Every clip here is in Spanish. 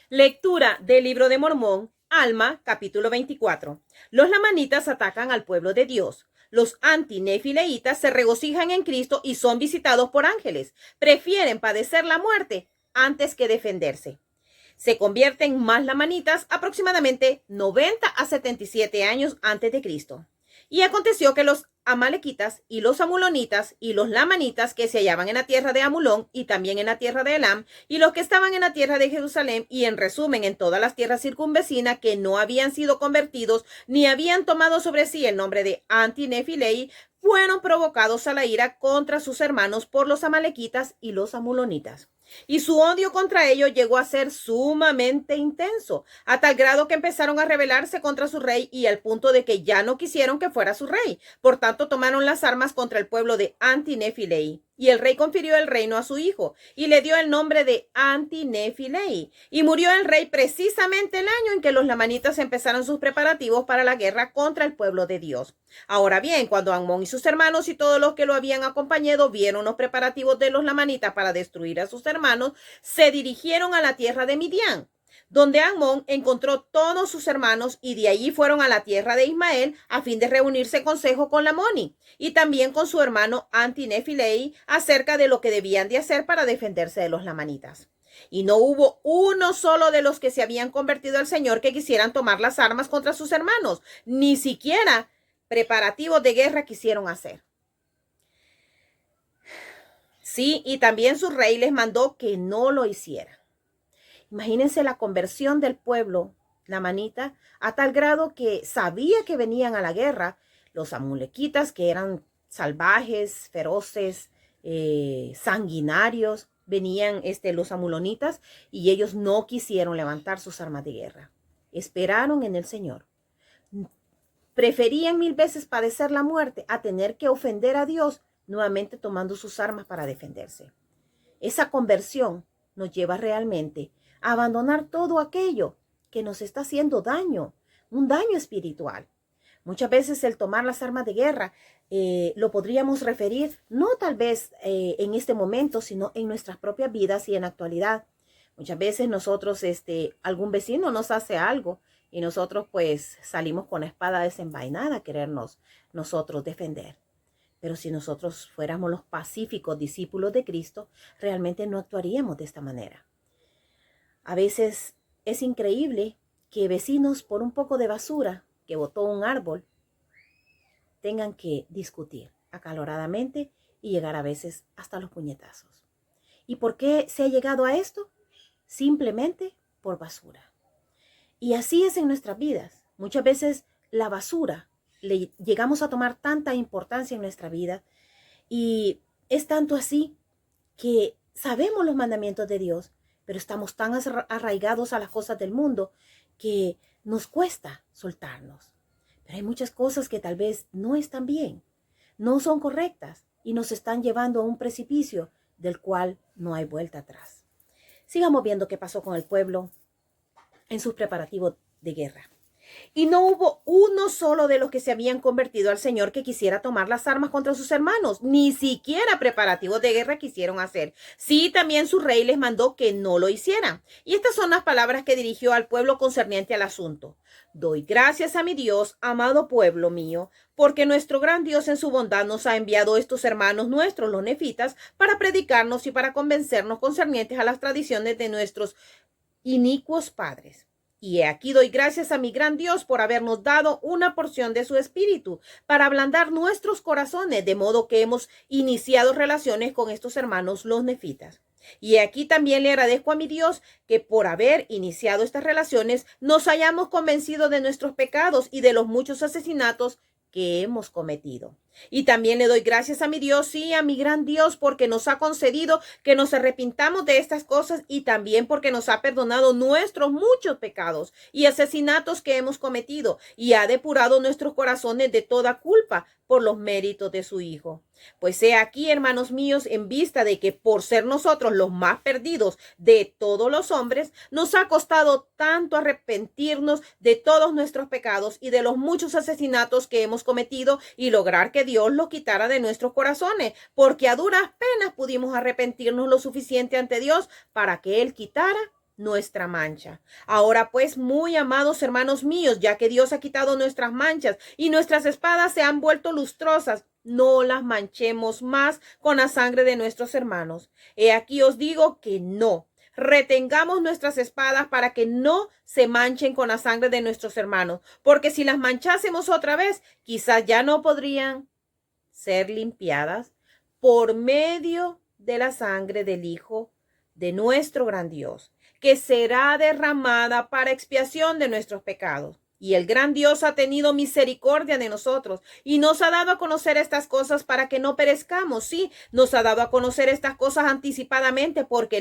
Lectura del libro de Mormón, Alma, capítulo 24. Los lamanitas atacan al pueblo de Dios. Los antinefileitas se regocijan en Cristo y son visitados por ángeles. Prefieren padecer la muerte antes que defenderse. Se convierten más lamanitas aproximadamente 90 a 77 años antes de Cristo. Y aconteció que los amalequitas y los amulonitas y los lamanitas que se hallaban en la tierra de Amulón y también en la tierra de Elam y los que estaban en la tierra de Jerusalén y en resumen en todas las tierras circunvecinas que no habían sido convertidos ni habían tomado sobre sí el nombre de antinefilei fueron provocados a la ira contra sus hermanos por los amalequitas y los amulonitas. Y su odio contra ellos llegó a ser sumamente intenso, a tal grado que empezaron a rebelarse contra su rey y al punto de que ya no quisieron que fuera su rey. Por tanto, tomaron las armas contra el pueblo de Antinefilei. Y el rey confirió el reino a su hijo y le dio el nombre de Antinefilei. Y murió el rey precisamente el año en que los lamanitas empezaron sus preparativos para la guerra contra el pueblo de Dios. Ahora bien, cuando Amón y sus hermanos y todos los que lo habían acompañado vieron los preparativos de los lamanitas para destruir a sus hermanos, se dirigieron a la tierra de Midian, donde Amón encontró todos sus hermanos y de allí fueron a la tierra de Ismael a fin de reunirse en consejo con Lamoni y también con su hermano Antinefilei acerca de lo que debían de hacer para defenderse de los lamanitas. Y no hubo uno solo de los que se habían convertido al Señor que quisieran tomar las armas contra sus hermanos, ni siquiera preparativos de guerra quisieron hacer. Sí, y también su rey les mandó que no lo hicieran. Imagínense la conversión del pueblo lamanita a tal grado que sabía que venían a la guerra los amulequitas, que eran salvajes, feroces, sanguinarios, venían los amulonitas y ellos no quisieron levantar sus armas de guerra. Esperaron en el Señor. Preferían 1000 veces padecer la muerte a tener que ofender a Dios nuevamente tomando sus armas para defenderse. Esa conversión nos lleva realmente a abandonar todo aquello que nos está haciendo daño, un daño espiritual. Muchas veces el tomar las armas de guerra lo podríamos referir no tal vez en este momento, sino en nuestras propias vidas y en la actualidad. Muchas veces nosotros, algún vecino nos hace algo y nosotros pues salimos con la espada desenvainada a querernos nosotros defender. Pero si nosotros fuéramos los pacíficos discípulos de Cristo, realmente no actuaríamos de esta manera. A veces es increíble que vecinos por un poco de basura que botó un árbol tengan que discutir acaloradamente y llegar a veces hasta los puñetazos. ¿Y por qué se ha llegado a esto? Simplemente por basura. Y así es en nuestras vidas. Muchas veces la basura le llegamos a tomar tanta importancia en nuestra vida y es tanto así que sabemos los mandamientos de Dios, pero estamos tan arraigados a las cosas del mundo que nos cuesta soltarnos. Pero hay muchas cosas que tal vez no están bien, no son correctas y nos están llevando a un precipicio del cual no hay vuelta atrás. Sigamos viendo qué pasó con el pueblo en sus preparativos de guerra. Y no hubo uno solo de los que se habían convertido al Señor que quisiera tomar las armas contra sus hermanos. Ni siquiera preparativos de guerra quisieron hacer. Sí, también su rey les mandó que no lo hicieran. Y estas son las palabras que dirigió al pueblo concerniente al asunto. Doy gracias a mi Dios, amado pueblo mío, porque nuestro gran Dios en su bondad nos ha enviado estos hermanos nuestros, los nefitas, para predicarnos y para convencernos concernientes a las tradiciones de nuestros inicuos padres. Y aquí doy gracias a mi gran Dios por habernos dado una porción de su espíritu para ablandar nuestros corazones, de modo que hemos iniciado relaciones con estos hermanos los nefitas. Y aquí también le agradezco a mi Dios que por haber iniciado estas relaciones nos hayamos convencido de nuestros pecados y de los muchos asesinatos que hemos cometido. Y también le doy gracias a mi Dios y a mi gran Dios porque nos ha concedido que nos arrepintamos de estas cosas y también porque nos ha perdonado nuestros muchos pecados y asesinatos que hemos cometido y ha depurado nuestros corazones de toda culpa por los méritos de su Hijo. Pues he aquí, hermanos míos, en vista de que por ser nosotros los más perdidos de todos los hombres, nos ha costado tanto arrepentirnos de todos nuestros pecados y de los muchos asesinatos que hemos cometido y lograr que Dios lo quitara de nuestros corazones, porque a duras penas pudimos arrepentirnos lo suficiente ante Dios para que Él quitara nuestra mancha. Ahora pues, muy amados hermanos míos, ya que Dios ha quitado nuestras manchas y nuestras espadas se han vuelto lustrosas, no las manchemos más con la sangre de nuestros hermanos. He aquí os digo que no. Retengamos nuestras espadas para que no se manchen con la sangre de nuestros hermanos, porque si las manchásemos otra vez, quizás ya no podrían ser limpiadas por medio de la sangre del Hijo de nuestro gran Dios, que será derramada para expiación de nuestros pecados. Y el gran Dios ha tenido misericordia de nosotros y nos ha dado a conocer estas cosas para que no perezcamos. Sí, nos ha dado a conocer estas cosas anticipadamente porque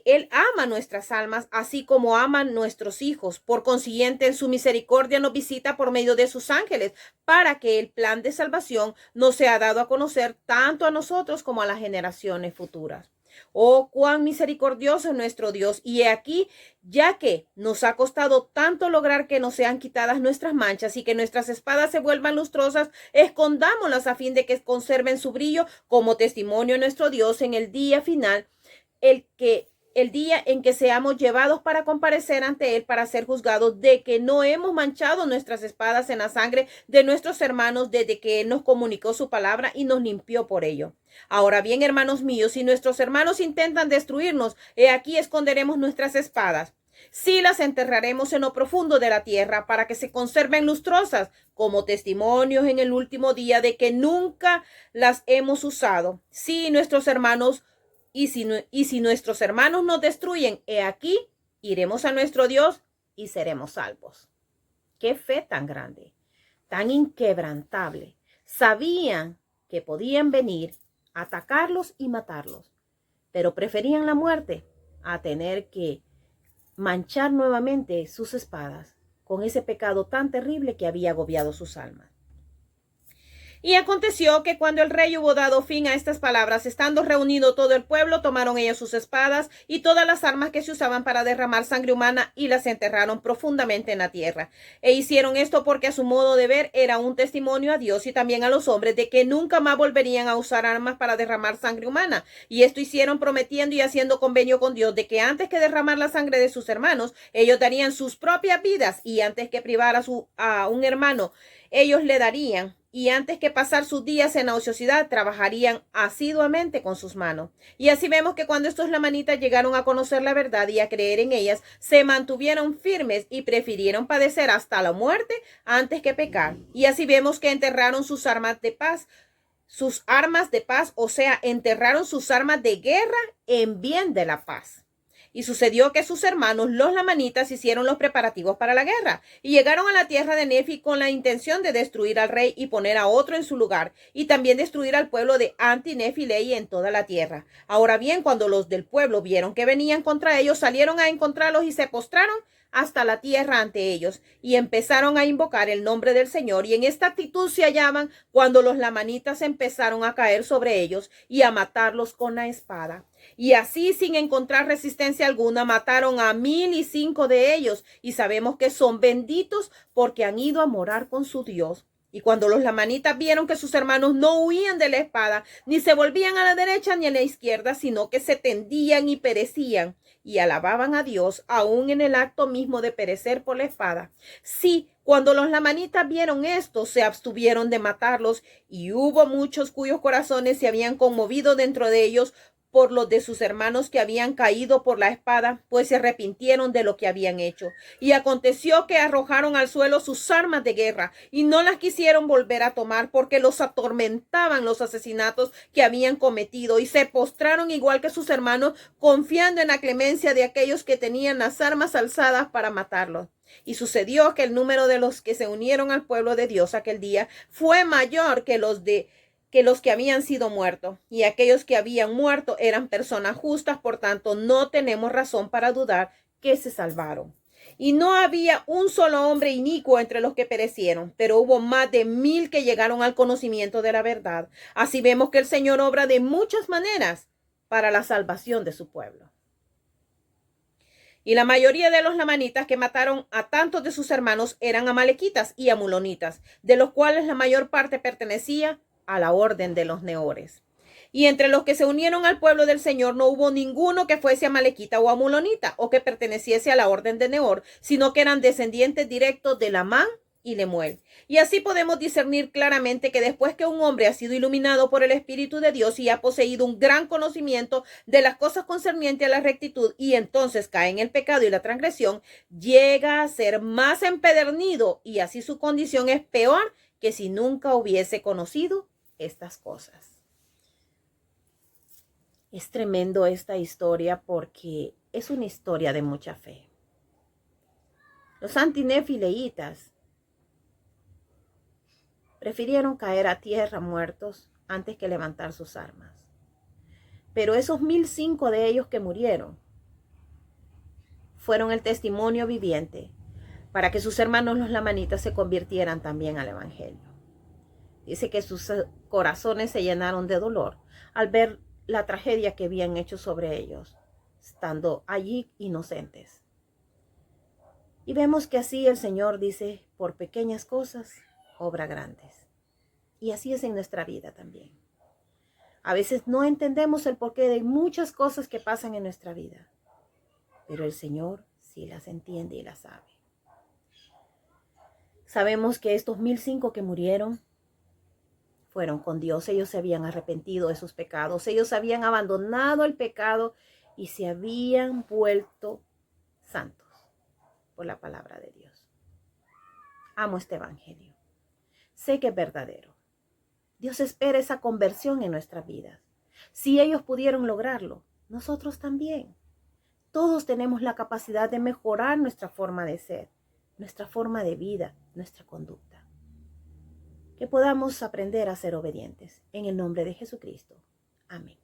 Él ama nuestras almas, así como aman nuestros hijos. Por consiguiente, en su misericordia nos visita por medio de sus ángeles, para que el plan de salvación nos sea dado a conocer tanto a nosotros como a las generaciones futuras. Oh, cuán misericordioso es nuestro Dios. Y he aquí, ya que nos ha costado tanto lograr que nos sean quitadas nuestras manchas y que nuestras espadas se vuelvan lustrosas, escondámoslas a fin de que conserven su brillo como testimonio a nuestro Dios en el día final, el día en que seamos llevados para comparecer ante Él para ser juzgados, de que no hemos manchado nuestras espadas en la sangre de nuestros hermanos desde que Él nos comunicó su palabra y nos limpió por ello. Ahora bien, hermanos míos, si nuestros hermanos intentan destruirnos, he aquí esconderemos nuestras espadas. Sí, las enterraremos en lo profundo de la tierra para que se conserven lustrosas como testimonios en el último día de que nunca las hemos usado. Sí, nuestros hermanos Y si nuestros hermanos nos destruyen, he aquí, iremos a nuestro Dios y seremos salvos. Qué fe tan grande, tan inquebrantable. Sabían que podían venir, atacarlos y matarlos, pero preferían la muerte a tener que manchar nuevamente sus espadas con ese pecado tan terrible que había agobiado sus almas. Y aconteció que cuando el rey hubo dado fin a estas palabras, estando reunido todo el pueblo, tomaron ellos sus espadas y todas las armas que se usaban para derramar sangre humana y las enterraron profundamente en la tierra. E hicieron esto porque a su modo de ver era un testimonio a Dios y también a los hombres de que nunca más volverían a usar armas para derramar sangre humana. Y esto hicieron prometiendo y haciendo convenio con Dios de que antes que derramar la sangre de sus hermanos, ellos darían sus propias vidas, y antes que privar a un hermano, ellos le darían, y antes que pasar sus días en la ociosidad, trabajarían asiduamente con sus manos. Y así vemos que cuando estos lamanitas llegaron a conocer la verdad y a creer en ellas, se mantuvieron firmes y prefirieron padecer hasta la muerte antes que pecar. Y así vemos que enterraron sus armas de paz, o sea, enterraron sus armas de guerra en bien de la paz. Y sucedió que sus hermanos, los lamanitas, hicieron los preparativos para la guerra y llegaron a la tierra de Nefi con la intención de destruir al rey y poner a otro en su lugar, y también destruir al pueblo de Anti-Nefilei en toda la tierra. Ahora bien, cuando los del pueblo vieron que venían contra ellos, salieron a encontrarlos y se postraron hasta la tierra ante ellos y empezaron a invocar el nombre del Señor. Y en esta actitud se hallaban cuando los lamanitas empezaron a caer sobre ellos y a matarlos con la espada. Y así, sin encontrar resistencia alguna, mataron a 1,005 de ellos, y sabemos que son benditos porque han ido a morar con su Dios. Y cuando los lamanitas vieron que sus hermanos no huían de la espada, ni se volvían a la derecha ni a la izquierda, sino que se tendían y perecían, y alababan a Dios aún en el acto mismo de perecer por la espada. Sí, cuando los lamanitas vieron esto, se abstuvieron de matarlos, y hubo muchos cuyos corazones se habían conmovido dentro de ellos por los de sus hermanos que habían caído por la espada, pues se arrepintieron de lo que habían hecho. Y aconteció que arrojaron al suelo sus armas de guerra y no las quisieron volver a tomar, porque los atormentaban los asesinatos que habían cometido, y se postraron igual que sus hermanos, confiando en la clemencia de aquellos que tenían las armas alzadas para matarlos. Y sucedió que el número de los que se unieron al pueblo de Dios aquel día fue mayor que los que habían sido muertos, y aquellos que habían muerto eran personas justas, por tanto no tenemos razón para dudar que se salvaron. Y no había un solo hombre inicuo entre los que perecieron, pero hubo más de 1,000 que llegaron al conocimiento de la verdad. Así vemos que el Señor obra de muchas maneras para la salvación de su pueblo. Y la mayoría de los lamanitas que mataron a tantos de sus hermanos eran amalequitas y amulonitas, de los cuales la mayor parte pertenecía a la orden de los neores. Y entre los que se unieron al pueblo del Señor no hubo ninguno que fuese amalekita o amulonita o que perteneciese a la orden de Nehor, sino que eran descendientes directos de Lamán y Lemuel. Y así podemos discernir claramente que después que un hombre ha sido iluminado por el Espíritu de Dios y ha poseído un gran conocimiento de las cosas concernientes a la rectitud y entonces cae en el pecado y la transgresión, llega a ser más empedernido y así su condición es peor que si nunca hubiese conocido estas cosas. Es tremendo esta historia porque es una historia de mucha fe. Los antinefileitas prefirieron caer a tierra muertos antes que levantar sus armas. Pero esos 1005 de ellos que murieron fueron el testimonio viviente para que sus hermanos los lamanitas se convirtieran también al evangelio. Dice que sus corazones se llenaron de dolor al ver la tragedia que habían hecho sobre ellos, estando allí inocentes. Y vemos que así el Señor dice, por pequeñas cosas, obra grandes. Y así es en nuestra vida también. A veces no entendemos el porqué de muchas cosas que pasan en nuestra vida, pero el Señor sí las entiende y las sabe. Sabemos que estos 1005 que murieron fueron con Dios. Ellos se habían arrepentido de sus pecados. Ellos habían abandonado el pecado y se habían vuelto santos por la palabra de Dios. Amo este evangelio. Sé que es verdadero. Dios espera esa conversión en nuestras vidas. Si ellos pudieron lograrlo, nosotros también. Todos tenemos la capacidad de mejorar nuestra forma de ser, nuestra forma de vida, nuestra conducta. Que podamos aprender a ser obedientes. En el nombre de Jesucristo. Amén.